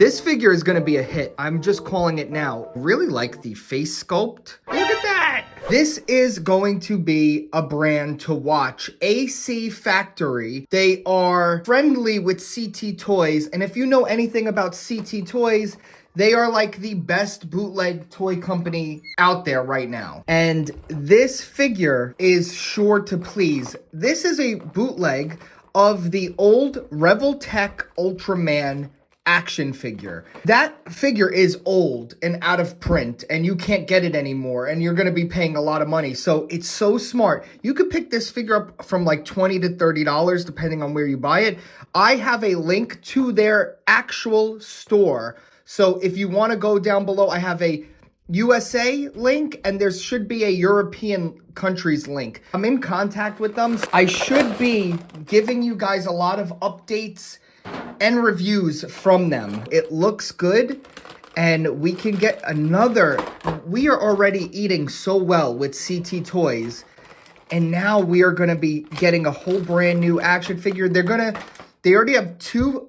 This figure is gonna be a hit. I'm just calling it now. Really like the face sculpt. Look at that. This is going to be a brand to watch. AC Factory. They are friendly with CT Toys. And if you know anything about CT Toys, they are like the best bootleg toy company out there right now. And this figure is sure to please. This is a bootleg of the old Revoltech Ultraman action figure. That figure is old and out of print and you can't get it anymore and you're going to be paying a lot of money. So it's so smart. You could pick this figure up from like $20 to $30 depending on where you buy it. I have a link to their actual store. So if you want to go down below, I have a USA link and there should be a European countries link. I'm in contact with them. I should be giving you guys a lot of updates and reviews from them. It looks good and we can get another. We are already eating so well with CT Toys and now we are going to be getting a whole brand new action figure. They already have two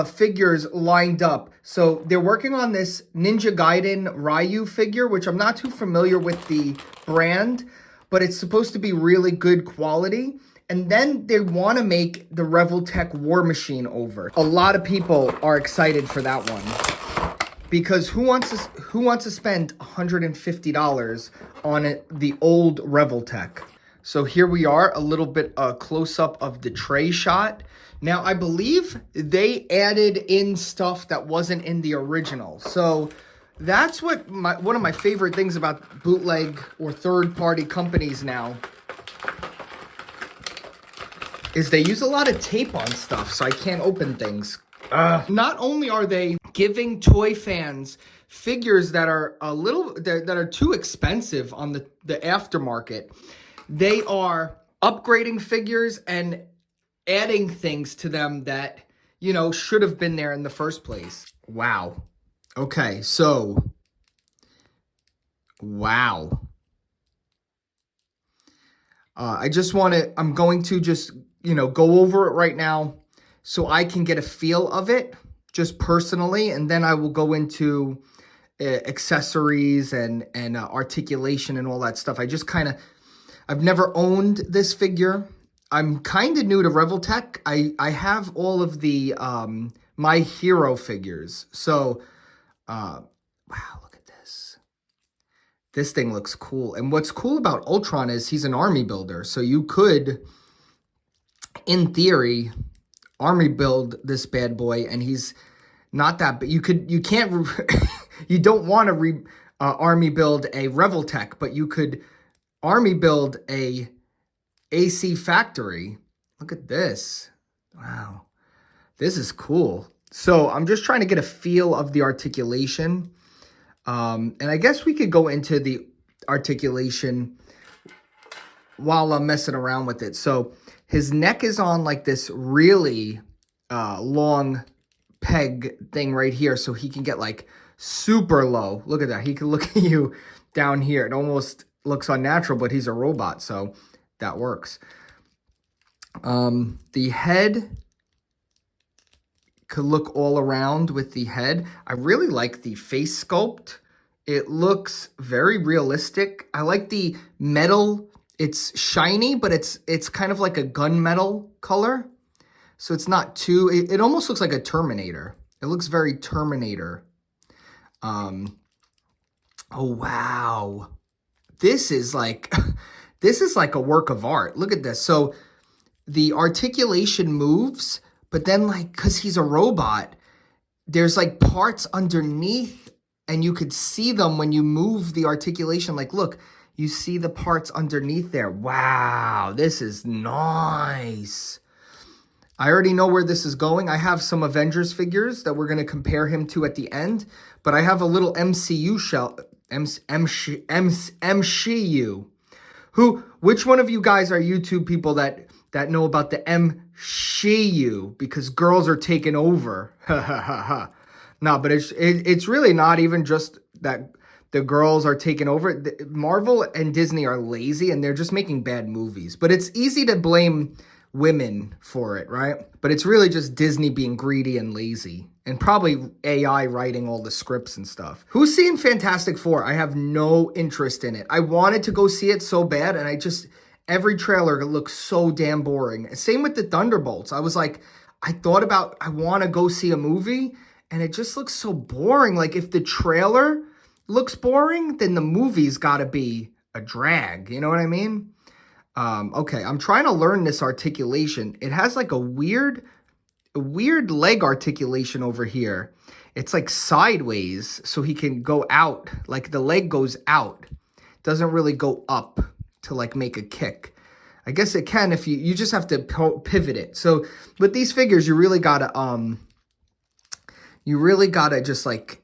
figures lined up. So they're working on this Ninja Gaiden Ryu figure, which I'm not too familiar with the brand, but it's supposed to be really good quality. And then they want to make the Revoltech War Machine over. A lot of people are excited for that one. Because who wants to spend $150 on the old Revoltech? So here we are, a little bit close-up of the tray shot. Now, I believe they added in stuff that wasn't in the original. So that's what one of my favorite things about bootleg or third-party companies now is they use a lot of tape on stuff, so I can't open things. Not only are they giving toy fans figures that are that are too expensive on the aftermarket, they are upgrading figures and adding things to them that, you know, should have been there in the first place. Wow. Okay, so, wow. I'm going to just, you know, go over it right now so I can get a feel of it just personally. And then I will go into accessories and articulation and all that stuff. I've never owned this figure. I'm kind of new to Revoltech. I have all of the My Hero figures. So, wow, look at this. This thing looks cool. And what's cool about Ultron is he's an army builder. So you could, in theory, army build this bad boy. And he's not that, but you can't, you don't want to army build a Revoltech, but you could army build a AC Factory. Look at this. Wow. This is cool. So I'm just trying to get a feel of the articulation. And I guess we could go into the articulation while I'm messing around with it. So his neck is on like this really long peg thing right here. So he can get like super low. Look at that. He can look at you down here. It almost looks unnatural, but he's a robot. So that works. The head could look all around with the head. I really like the face sculpt. It looks very realistic. I like the metal. It's shiny, but it's kind of like a gunmetal color. So it's not too, it almost looks like a Terminator. It looks very Terminator. Oh, wow. This is like a work of art. Look at this. So the articulation moves, but then like, cause he's a robot, there's like parts underneath and you could see them when you move the articulation. Like, look, you see the parts underneath there. Wow, this is nice. I already know where this is going. I have some Avengers figures that we're going to compare him to at the end, but I have a little MCU shell, MCU. Which one of you guys are YouTube people that know about the MCU? Because girls are taking over. No, but it's really not even just that the girls are taking over. Marvel and Disney are lazy and they're just making bad movies. But it's easy to blame women for it, right? But it's really just Disney being greedy and lazy. And probably AI writing all the scripts and stuff. Who's seeing Fantastic Four? I have no interest in it. I wanted to go see it so bad, and every trailer looks so damn boring. Same with the Thunderbolts. I was like, I want to go see a movie, and it just looks so boring. Like, if the trailer looks boring, then the movie's got to be a drag. You know what I mean? Okay, I'm trying to learn this articulation. It has like a weird leg articulation over here. It's like sideways, so he can go out. Like the leg goes out. Doesn't really go up to like make a kick. I guess it can if you just have to pivot it. So with these figures, you really gotta just like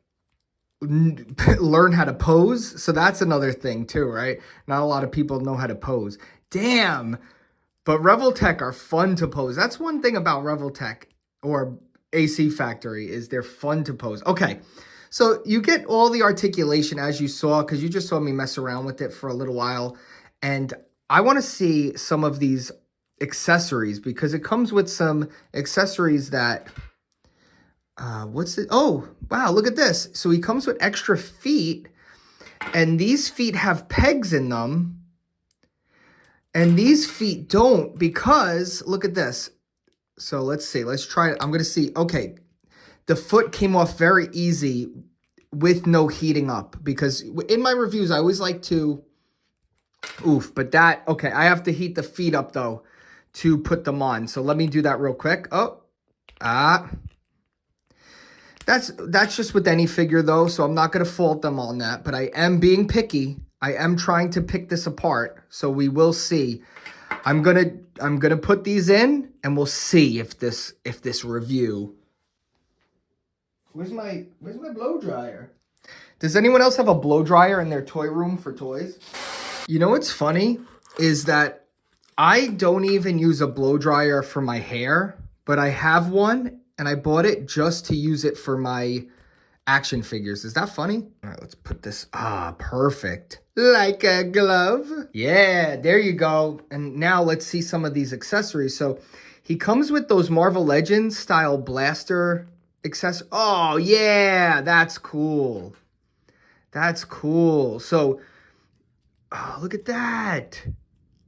learn how to pose. So that's another thing too, right? Not a lot of people know how to pose. Damn. But Revoltech are fun to pose. That's one thing about Revoltech or AC Factory is they're fun to pose. Okay, so you get all the articulation as you saw, because you just saw me mess around with it for a little while. And I want to see some of these accessories, because it comes with some accessories that, what's it? Oh, wow, look at this. So he comes with extra feet, and these feet have pegs in them. And these feet don't, because look at this. So let's see. Let's try it. I'm going to see. Okay. The foot came off very easy with no heating up, because in my reviews, I always like to, but that, okay. I have to heat the feet up though to put them on. So let me do that real quick. That's just with any figure though. So I'm not going to fault them on that, but I am being picky. I am trying to pick this apart. So we will see. I'm gonna put these in, and we'll see if this review. Where's my blow dryer? Does anyone else have a blow dryer in their toy room for toys? You know what's funny is that I don't even use a blow dryer for my hair, but I have one, and I bought it just to use it for my action figures. Is that funny? All right, let's put this. Perfect. Like a glove. Yeah, there you go. And now let's see some of these accessories. So he comes with those Marvel Legends style blaster accessories. Oh, yeah, that's cool. That's cool. So, look at that.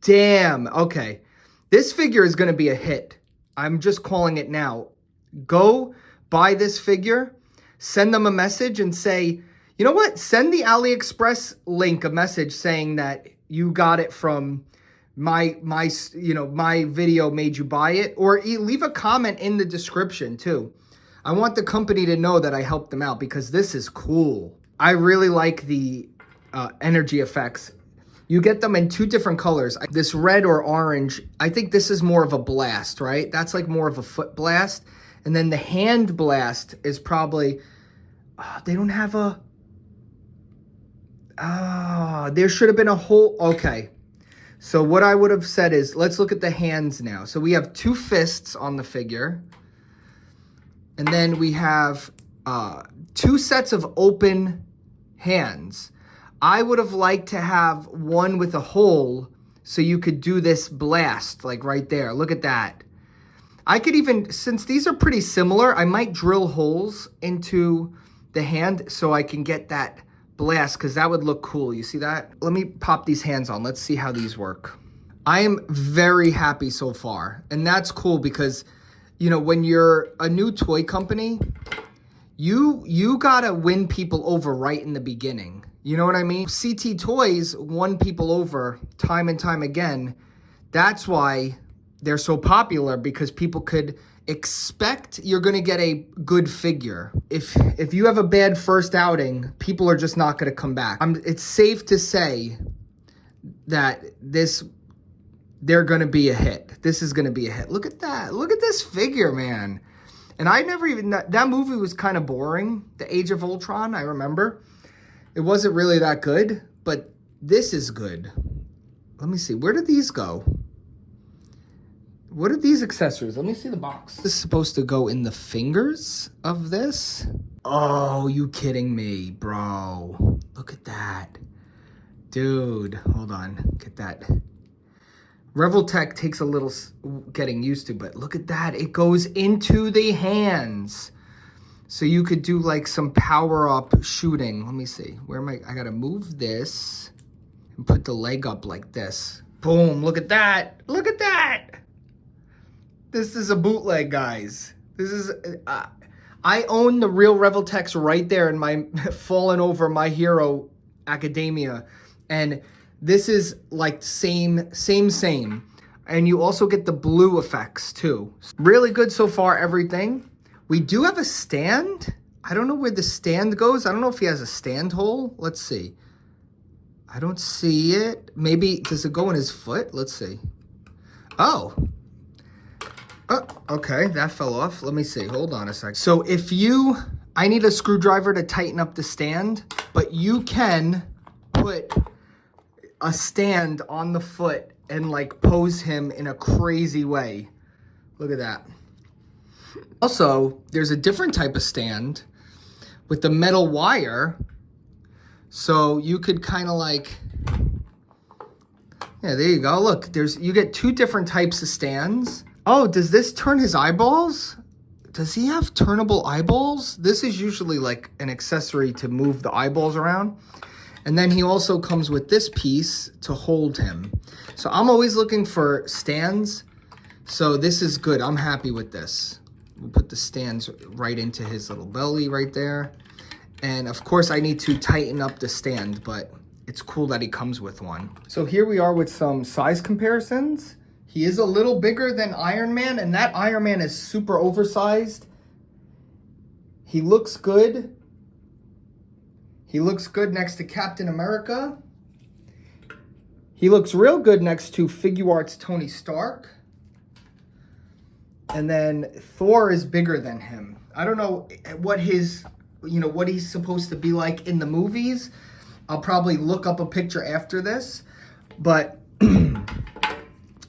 Damn. Okay. This figure is going to be a hit. I'm just calling it now. Go buy this figure. Send them a message and say, you know what? Send the AliExpress link a message saying that you got it from my video made you buy it, or leave a comment in the description too. I want the company to know that I helped them out, because this is cool. I really like the energy effects. You get them in two different colors. This red or orange, I think this is more of a blast, right? That's like more of a foot blast. And then the hand blast is probably, they don't have a, there should have been a whole, okay. So what I would have said is, let's look at the hands now. So we have two fists on the figure. And then we have two sets of open hands. I would have liked to have one with a hole so you could do this blast, like right there. Look at that. I could even, since these are pretty similar, I might drill holes into the hand so I can get that blast, because that would look cool. You see that? Let me pop these hands on. Let's see how these work. I am very happy so far. And that's cool because, you know, when you're a new toy company, you gotta win people over right in the beginning. You know what I mean? CT Toys won people over time and time again. That's why they're so popular, because people could expect you're going to get a good figure. If you have a bad first outing, people are just not going to come back. It's safe to say that they're going to be a hit. This is going to be a hit. Look at that. Look at this figure, man. And I never even, that movie was kind of boring. The Age of Ultron, I remember. It wasn't really that good, but this is good. Let me see. Where did these go? What are these accessories? Let me see the box. This is supposed to go in the fingers of this. Oh, you kidding me, bro. Look at that. Dude, hold on. Get that. Revoltech takes a little getting used to, but look at that. It goes into the hands. So you could do like some power up shooting. Let me see. Where am I gotta move this and put the leg up like this. Boom, look at that. Look at that. This is a bootleg, guys. This is, I own the real Revoltechs right there in my Fallen Over My Hero Academia. And this is like same. And you also get the blue effects too. Really good so far, everything. We do have a stand. I don't know where the stand goes. I don't know if he has a stand hole. Let's see. I don't see it. Maybe, does it go in his foot? Let's see. Oh. Oh, okay, that fell off. Let me see. Hold on a sec. So if you, I need a screwdriver to tighten up the stand, but you can put a stand on the foot and like pose him in a crazy way. Look at that. Also, there's a different type of stand with the metal wire. So you could kind of like, yeah, there you go. Look, you get two different types of stands. Oh, does this turn his eyeballs? Does he have turnable eyeballs? This is usually like an accessory to move the eyeballs around. And then he also comes with this piece to hold him. So I'm always looking for stands. So this is good. I'm happy with this. We'll put the stands right into his little belly right there. And of course I need to tighten up the stand, but it's cool that he comes with one. So here we are with some size comparisons. He is a little bigger than Iron Man, and that Iron Man is super oversized. He looks good. He looks good next to Captain America. He looks real good next to Figuarts Tony Stark. And then Thor is bigger than him. I don't know what his, what he's supposed to be like in the movies. I'll probably look up a picture after this. But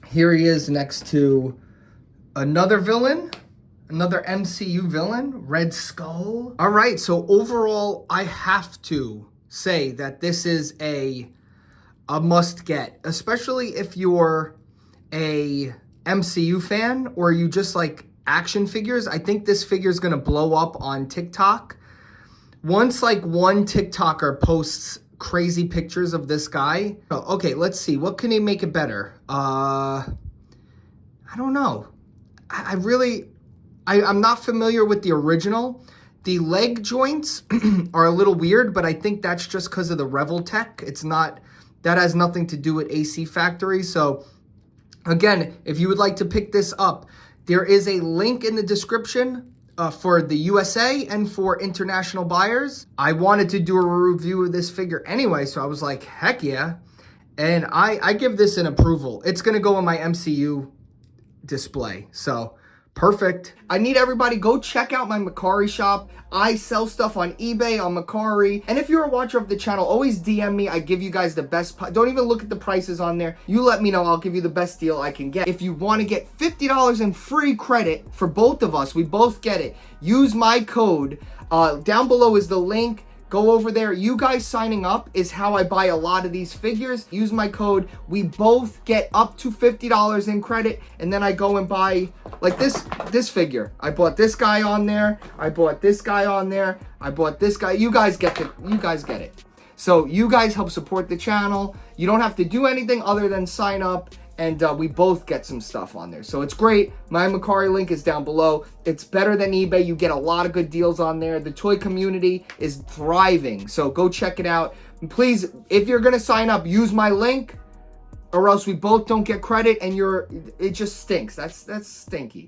here he is next to another villain. Another MCU villain, Red Skull. All right, so overall, I have to say that this is a must get, especially if you're a MCU fan or you just like action figures. I think this figure is gonna blow up on TikTok. Once like one TikToker posts crazy pictures of this guy. Oh, okay, let's see. What can he make it better? I don't know. I'm not familiar with the original. The leg joints are a little weird, but I think that's just because of the Revoltech. It's not, that has nothing to do with AC Factory. So again, if you would like to pick this up, there is a link in the description for the USA and for international buyers. I wanted to do a review of this figure anyway, so I was like, heck yeah. And I give this an approval. It's gonna go in my MCU display, so perfect. I need everybody, go check out my Mercari shop. I sell stuff on eBay, on Mercari. And if you're a watcher of the channel, always DM me. I give you guys the best. Don't even look at the prices on there. You let me know. I'll give you the best deal I can get. If you want to get $50 in free credit for both of us, we both get it. Use my code. Down below is the link. Go over there. You guys signing up is how I buy a lot of these figures. Use my code. We both get up to $50 in credit, and then I go and buy like this figure. I bought this guy on there. I bought this guy on there. I bought this guy. You guys get it. So you guys help support the channel. You don't have to do anything other than sign up, and we both get some stuff on there. So it's great. My Mercari link is down below. It's better than eBay. You get a lot of good deals on there. The toy community is thriving. So go check it out. And please, if you're gonna sign up, use my link, or else we both don't get credit and it just stinks. That's stinky.